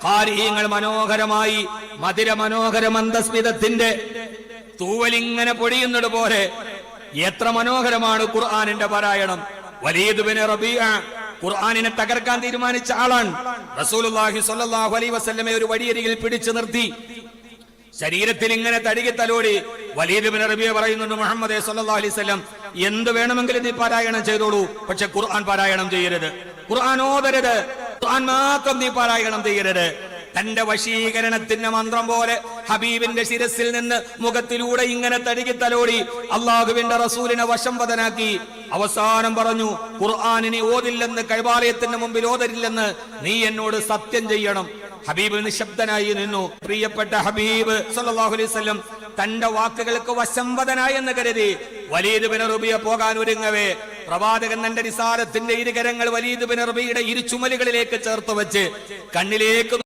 ഖാരിഈങ്ങൾ മനോഹരമായി മധുര മനോഹര മന്ദസ്മിതത്തിന്റെ തൂവലിങ്ങനെ പൊടിയുന്നത് പോലെ എത്ര മനോഹരമാണ് ഖുർആനിന്റെ പാരായണം. വലീദ് ബിൻ റബീഅ ഖുർആനിനെ തകർക്കാൻ തീരുമാനിച്ച ആളാണ്. റസൂലുള്ളാഹി സ്വല്ലല്ലാഹു അലൈഹി വസല്ലമയെ ഒരു വടിയരികിൽ പിടിച്ചു നിർത്തി ശരീരത്തിൽ ഇങ്ങനെ തടികി തലോടി വലീദ് ബിൻ റബീഅ പറയുന്നുണ്ട്, മുഹമ്മദേ സ്വല്ലല്ലാഹു അലൈഹി വസല്ലം, എന്ത് വേണമെങ്കിലും നീ പാരായണം ചെയ്തോളൂ, പക്ഷെ ഖുർആൻ പാരായണം ചെയ്യരുത്, ഖുർആൻ ഓതരുത്, ഖുർആൻ മാത്രം നീ പാരായണം ചെയ്യരുത്. തന്റെ വശീകരണത്തിന്റെ മന്ത്രം പോലെ ഹബീബിന്റെ ശിരസിൽ നിന്ന് മുഖത്തിലൂടെ ഇങ്ങനെ തടികി തലോടി അള്ളാഹുവിന്റെ റസൂലിനെ വശംവദനാക്കി. അവസാനം പറഞ്ഞു, ഖുർആനിനെ ഓതില്ലെന്ന്, കൈബാലയത്തിന്റെ മുമ്പിൽ ഓതരില്ലെന്ന് നീ എന്നോട് സത്യം ചെയ്യണം. ഹബീബ് നിശബ്ദനായി നിന്നു. പ്രിയപ്പെട്ട ഹബീബ് സല്ലല്ലാഹു അലൈഹി വസല്ലം തന്റെ വാക്കുകൾക്ക് വശംവദനായി എന്ന് കരുതി വലീദ് ബിൻ റബീഅ പോകാൻ ഒരുങ്ങവേ പ്രവാചകൻ തന്റെ റിസാലത്തിന്റെ ഇരുകരങ്ങൾ വലീദ് ബിൻ റബീഅയുടെ ഇരുചുമലുകളിലേക്ക് ചേർത്ത് വെച്ച് കണ്ണിലേക്ക്